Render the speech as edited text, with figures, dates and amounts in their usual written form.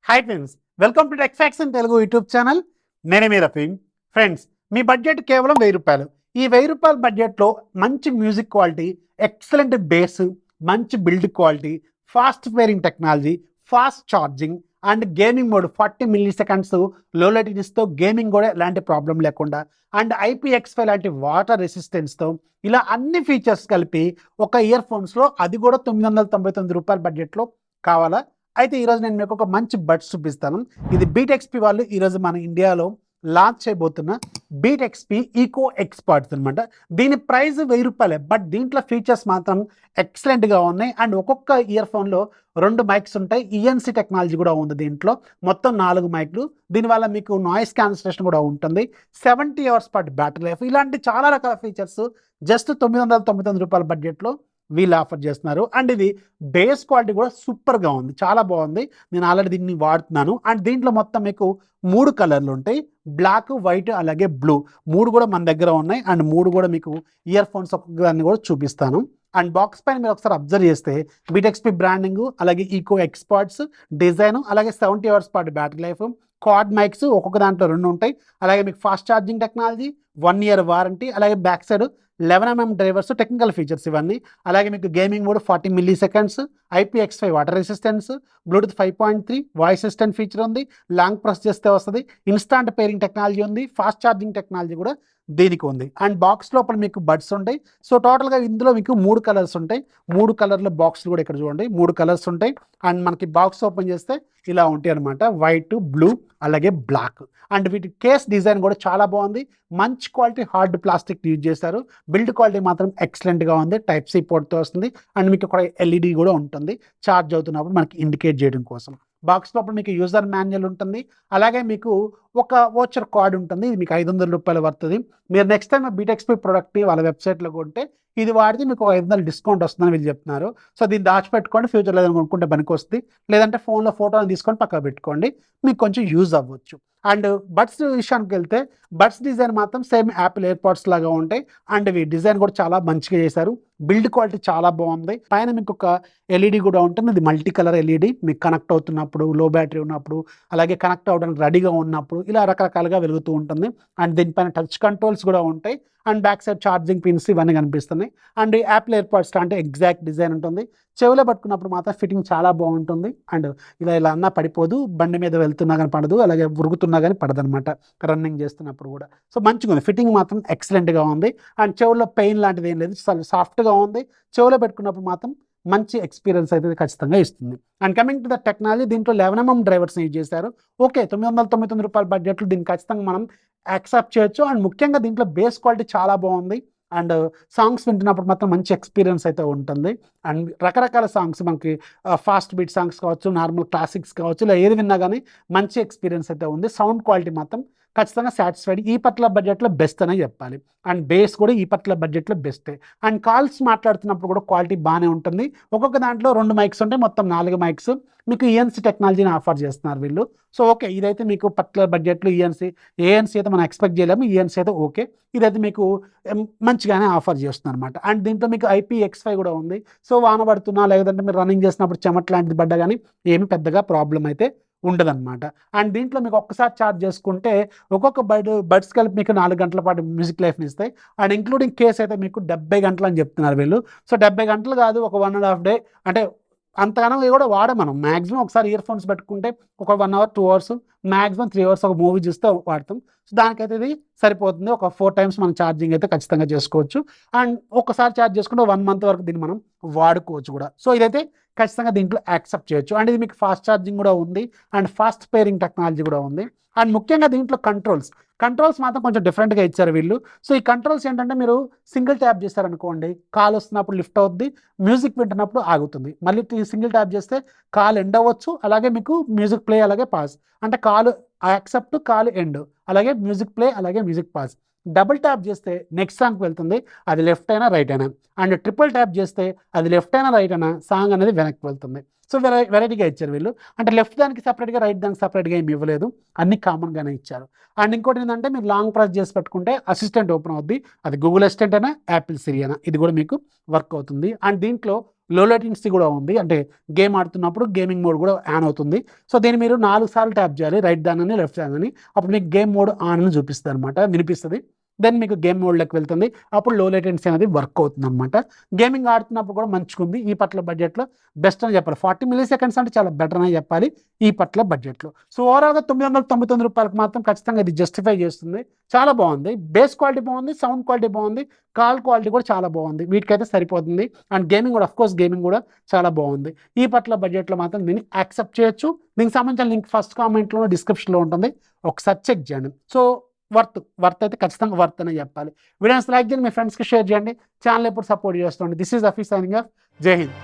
Hi friends, welcome to tech facts in Telugu YouTube channel. నేనే మీ Rafi. Friends, మీ budget కేవలం 1000 రూపాయలు. ఈ 1000 రూపాయల బడ్జెట్లో మంచి మ్యూజిక్ క్వాలిటీ, ఎక్సలెంట్ బేస్, మంచి build quality, fast pairing technology, fast charging and gaming mode 40 milli seconds లో లైటినెస్తో గేమింగ్ కూడా ఎలాంటి ప్రాబ్లం లేకుండా అండ్ IPX5 లాంటి వాటర్ రెసిస్టెన్స్తో ఇలా అన్ని ఫీచర్స్ కలిపి ఒక ఇయర్ ఫోన్స్లో, అది కూడా 999 రూపాయల బడ్జెట్లో కావాలా? అయితే ఈరోజు నేను మీకు ఒక మంచి బడ్స్ చూపిస్తాను. ఇది బీటెక్స్పీ వాళ్ళు ఈరోజు మన ఇండియాలో లాంచ్ చేయబోతున్న బీటెక్స్పీ ఈకో ఎక్స్పర్ట్స్ అనమాట. దీని ప్రైస్ 1000 రూపాయలే, బట్ దీంట్లో ఫీచర్స్ మాత్రం ఎక్సలెంట్గా ఉన్నాయి. అండ్ ఒక్కొక్క ఇయర్ ఫోన్లో 2 మైక్స్ ఉంటాయి. ENC టెక్నాలజీ కూడా ఉంది దీంట్లో. మొత్తం 4 మైక్లు. దీనివల్ల మీకు నాయిస్ క్యాన్సిలేషన్ కూడా ఉంటుంది. 70 అవర్స్ పాటు బ్యాటరీ లైఫ్, ఇలాంటి చాలా రకాల ఫీచర్స్ జస్ట్ 999 రూపాయల బడ్జెట్లో వీళ్ళు ఆఫర్ చేస్తున్నారు. అండ్ ఇది బేస్ క్వాలిటీ కూడా సూపర్గా ఉంది, చాలా బాగుంది. నేను ఆల్రెడీ దీన్ని వాడుతున్నాను. అండ్ దీంట్లో మొత్తం మీకు 3 కలర్లు ఉంటాయి, బ్లాక్, వైట్ అలాగే బ్లూ. 3 కూడా మన దగ్గర ఉన్నాయి. అండ్ 3 కూడా మీకు ఇయర్ ఫోన్స్ ఒక్కొక్కదాన్ని కూడా చూపిస్తాను. అండ్ బాక్స్ పైన మీరు ఒకసారి అబ్జర్వ్ చేస్తే బీటెక్స్పీ బ్రాండింగ్, అలాగే ఈకో ఎక్స్పర్ట్స్ డిజైన్, అలాగే 70 అవర్స్ పాటు బ్యాటరీ లైఫ్, క్వాడ్ మైక్స్ ఒక్కొక్క దాంట్లో 2 ఉంటాయి. అలాగే మీకు fast charging technology, 1 year warranty, అలాగే back side 11mm drivers, technical features ఇవన్నీ. అలాగే మీకు gaming mode 40 milliseconds, IPX5 water resistance, Bluetooth 5.3 voice assistant feature ఉంది, లాంగ్ ప్రెస్ చేస్తే వస్తుంది, ఇన్స్టాంట్ పేరింగ్ టెక్నాలజీ ఉంది, ఫాస్ట్ ఛార్జింగ్ టెక్నాలజీ కూడా దీనికి ఉంది. అండ్ బాక్స్ లోపల మీకు బడ్స్ ఉంటాయి. సో టోటల్గా ఇందులో మీకు 3 కలర్స్ ఉంటాయి. 3 కలర్ల బాక్స్లు కూడా ఇక్కడ చూడండి, 3 కలర్స్ ఉంటాయి. అండ్ మనకి బాక్స్ ఓపెన్ చేస్తే ఇలా ఉంటాయి అనమాట, వైట్, బ్లూ అలాగే బ్లాక్. అండ్ వీటి కేస్ డిజైన్ కూడా చాలా బాగుంది. మంచి క్వాలిటీ హార్డ్ ప్లాస్టిక్ యూజ్ చేశారు. బిల్డ్ క్వాలిటీ మాత్రం ఎక్సలెంట్గా ఉంది. Type-C పోర్ట్తో వస్తుంది. అండ్ మీకు ఒక LED కూడా ఉంటుంది ఛార్జ్ అవుతున్నప్పుడు మనకి ఇండికేట్ చేయడం కోసం. బాక్స్ లోపల మీకు యూజర్ మాన్యువల్ ఉంటుంది. అలాగే మీకు ఒక వోచర్ కార్డ్ ఉంటుంది. ఇది మీకు 500 రూపాయలు పడుతుంది. మీరు నెక్స్ట్ టైం బీటెక్స్పీ ప్రోడక్ట్ వాళ్ళ వెబ్సైట్లో కొంటే ఇది వాడితే మీకు 500 డిస్కౌంట్ వస్తుందని వీళ్ళు చెప్తున్నారు. సో దీన్ని దాచిపెట్టుకోండి, ఫ్యూచర్లో ఏదైనా కొనుక్కుంటే పనికి వస్తుంది. లేదంటే ఫోన్లో ఫోటోని తీసుకొని పక్కన పెట్టుకోండి, మీకు కొంచెం యూజ్ అవ్వచ్చు. అండ్ బడ్స్ విషయానికి వెళ్తే బడ్స్ డిజైన్ మాత్రం సేమ్ యాపిల్ ఎయిర్పాడ్స్ లాగా ఉంటాయి. అండ్ ఇవి డిజైన్ కూడా చాలా మంచిగా చేశారు. బిల్డ్ క్వాలిటీ చాలా బాగుంది. పైన మీకు ఒక LED కూడా ఉంటుంది. ఇది మల్టీ కలర్ LED. మీకు కనెక్ట్ అవుతున్నప్పుడు, లో బ్యాటరీ ఉన్నప్పుడు, అలాగే కనెక్ట్ అవ్వడానికి రెడీగా ఉన్నప్పుడు ఇలా రకరకాలుగా వెలుగుతూ ఉంటుంది. అండ్ దీనిపైన టచ్ కంట్రోల్స్ కూడా ఉంటాయి. And back side charging pins ఇవన్నీ కనిపిస్తున్నాయి. అండ్ యాపిల్ ఎయిర్పాడ్స్ అంటే ఎగ్జాక్ట్ డిజైన్ ఉంటుంది. చెవిలో పట్టుకున్నప్పుడు మాత్రం ఫిట్టింగ్ చాలా బాగుంటుంది. అండ్ ఇలా అన్నా పడిపోదు, బండి మీద వెళ్తున్నా కానీ పడదు, అలాగే ఉరుగుతున్నా కానీ పడదు అనమాట రన్నింగ్ చేస్తున్నప్పుడు కూడా. సో మంచిగా ఉంది, ఫిట్టింగ్ మాత్రం ఎక్సలెంట్గా ఉంది. అండ్ చెవుల్లో పెయిన్ లాంటిది ఏం లేదు, చాలా సాఫ్ట్గా ఉంది. చెవిలో పెట్టుకున్నప్పుడు మాత్రం మంచి ఎక్స్పీరియన్స్ అయితే ఖచ్చితంగా ఇస్తుంది. And coming to the technology, దీంట్లో 11mm డ్రైవర్స్ యూజ్ చేశారు. ఓకే, 999 రూపాయల బడ్జెట్లో దీన్ని ఖచ్చితంగా మనం యాక్సెప్ట్ చేయొచ్చు. అండ్ ముఖ్యంగా దీంట్లో బేస్ క్వాలిటీ చాలా బాగుంది. అండ్ సాంగ్స్ వింటున్నప్పుడు మాత్రం మంచి ఎక్స్పీరియన్స్ అయితే ఉంటుంది. అండ్ రకరకాల సాంగ్స్ మనకి ఫాస్ట్ బీట్ సాంగ్స్ కావచ్చు, నార్మల్ క్లాసిక్స్ కావచ్చు, ఇలా ఏది విన్నా కానీ మంచి ఎక్స్పీరియన్స్ అయితే ఉంది. సౌండ్ క్వాలిటీ మాత్రం ఖచ్చితంగా సాటిస్ఫైడ్. ఈ పర్టికులర్ బడ్జెట్లో బెస్ట్ అనే చెప్పాలి. అండ్ బేస్ కూడా ఈ పర్టికులర్ బడ్జెట్లో బెస్టే. అండ్ కాల్స్ మాట్లాడుతున్నప్పుడు కూడా క్వాలిటీ బాగానే ఉంటుంది. ఒక్కొక్క దాంట్లో 2 మైక్స్ ఉంటాయి, మొత్తం 4 మైక్స్. మీకు ENC టెక్నాలజీని ఆఫర్ చేస్తున్నారు వీళ్ళు. సో ఓకే, ఇదైతే మీకు పర్టికులర్ బడ్జెట్లో ANC అయితే మనం ఎక్స్పెక్ట్ చేయలేము. ENC అయితే ఓకే, ఇదైతే మీకు మంచిగానే ఆఫర్ చేస్తున్నారు అనమాట. అండ్ దీంట్లో మీకు IPX5 కూడా ఉంది. సో వాన పడుతున్నా, లేదంటే మీరు రన్నింగ్ చేసినప్పుడు చెమట లాంటిది పడ్డా కానీ ఏమి పెద్దగా ప్రాబ్లం అయితే ఉండదన్నమాట. అండ్ దీంట్లో మీకు ఒక్కసారి ఛార్జ్ చేసుకుంటే ఒక్కొక్క బడ్స్ కలిపి మీకు 4 గంటల పాటు మ్యూజిక్ లైఫ్ని ఇస్తాయి. అండ్ ఇంక్లూడింగ్ కేస్ అయితే మీకు 70 గంటలు అని చెప్తున్నారు వీళ్ళు. సో 70 గంటలు కాదు, ఒక 1.5 డే, అంటే అంతగానో కూడా మనం మ్యాక్సిమం ఒకసారి ఇయర్ ఫోన్స్ పెట్టుకుంటే ఒక 1 అవర్ 2 అవర్స్, మ్యాక్సిమం 3 అవర్స్ ఒక మూవీ చూస్తే వాడతాం. సో దానికైతే ఇది సరిపోతుంది. ఒక 4 టైమ్స్ మనం ఛార్జింగ్ అయితే ఖచ్చితంగా చేసుకోవచ్చు. అండ్ ఒకసారి ఛార్జ్ చేసుకుంటే 1 మంత్ వరకు దీన్ని మనం వాడుకోవచ్చు కూడా. సో ఇదైతే ఖచ్చితంగా దీంట్లో యాక్సెప్ట్ చేయొచ్చు. అండ్ ఇది మీకు ఫాస్ట్ ఛార్జింగ్ కూడా ఉంది. అండ్ ఫాస్ట్ పేరింగ్ టెక్నాలజీ కూడా ఉంది. అండ్ ముఖ్యంగా దీంట్లో కంట్రోల్స్ మాత్రం కొంచెం డిఫరెంట్గా ఇచ్చారు వీళ్ళు. సో ఈ కంట్రోల్స్ ఏంటంటే, మీరు సింగిల్ ట్యాప్ చేస్తారనుకోండి, కాల్ వస్తున్నప్పుడు లిఫ్ట్ అవుద్ది, మ్యూజిక్ వింటున్నప్పుడు ఆగుతుంది. మళ్ళీ సింగిల్ ట్యాప్ చేస్తే కాల్ ఎండ్ అవ్వచ్చు, అలాగే మీకు మ్యూజిక్ ప్లే, అలాగే పాజ్. అంటే కాల్ యాక్సెప్ట్, కాల్ ఎండ్, అలాగే మ్యూజిక్ ప్లే, అలాగే మ్యూజిక్ పాజ్. డబుల్ ట్యాప్ చేస్తే నెక్స్ట్ సాంగ్కి వెళ్తుంది, అది లెఫ్ట్ అయినా రైట్ అయినా. అండ్ ట్రిపుల్ ట్యాప్ చేస్తే అది లెఫ్ట్ అయినా రైట్ అయినా సాంగ్ అనేది వెనక్కి వెళ్తుంది. సో వెరైటీగా ఇచ్చారు వీళ్ళు. అంటే లెఫ్ట్ దానికి సపరేట్గా, రైట్ దానికి సపరేట్గా ఏమి ఇవ్వలేదు, అన్ని కామన్గానే ఇచ్చారు. అండ్ ఇంకోటి ఏంటంటే, మీరు లాంగ్ ప్రెస్ చేసి పెట్టుకుంటే అసిస్టెంట్ ఓపెన్ అవుద్ది. అది గూగుల్ అసిస్టెంట్ అయినా, యాపిల్ సిరి అయినా, ఇది కూడా మీకు వర్క్ అవుతుంది. అండ్ దీంట్లో లో లేటెన్సీ కూడా ఉంది, అంటే గేమ్ ఆడుతున్నప్పుడు గేమింగ్ మోడ్ కూడా ఆన్ అవుతుంది. సో దీన్ని మీరు 4 సార్లు ట్యాప్ చేయాలి, రైట్ దాన్ అని లెఫ్ట్ దాన్ అని. అప్పుడు మీకు గేమ్ మోడ్ ఆన్ అని చూపిస్తుంది అనమాట, వినిపిస్తుంది. దెన్ మీకు గేమ్ మోడ్లోకి వెళ్తుంది, అప్పుడు లో లేటెన్సీ అనేది వర్క్ అవుతుంది అనమాట. గేమింగ్ ఆడుతున్నప్పుడు కూడా మంచిగా ఉంది. ఈ పట్ల బడ్జెట్లో బెస్ట్ అని చెప్పాలి. 40 మిల్లీ సెకండ్స్ అంటే చాలా బెటర్ అని చెప్పాలి ఈ పట్ల బడ్జెట్లో. సో ఓవరాల్గా రూ. 999 మాత్రం ఖచ్చితంగా ఇది జస్టిఫై చేస్తుంది. చాలా బాగుంది, బేస్ క్వాలిటీ బాగుంది, సౌండ్ క్వాలిటీ బాగుంది, కాల్ క్వాలిటీ కూడా చాలా బాగుంది, వీటికైతే సరిపోతుంది. అండ్ గేమింగ్ కూడా అఫ్కోర్స్ గేమింగ్ కూడా చాలా బాగుంది. ఈ పట్ల బడ్జెట్లో మాత్రం దీన్ని యాక్సెప్ట్ చేయొచ్చు. దీనికి సంబంధించిన లింక్ ఫస్ట్ కామెంట్లో డిస్క్రిప్షన్లో ఉంటుంది, ఒకసారి చెక్ చేయండి. సో వర్త్ అయితే ఖచ్చితంగా వర్త్ అని చెప్పాలి. వీడియోస్ లైక్ చేయండి, మీ ఫ్రెండ్స్కి షేర్ చేయండి, ఛానల్ ఎప్పుడు సపోర్ట్ చేస్తుంది. దిస్ ఈజ్ అఫీ సైనింగ్ ఆఫ్. జై హింద్.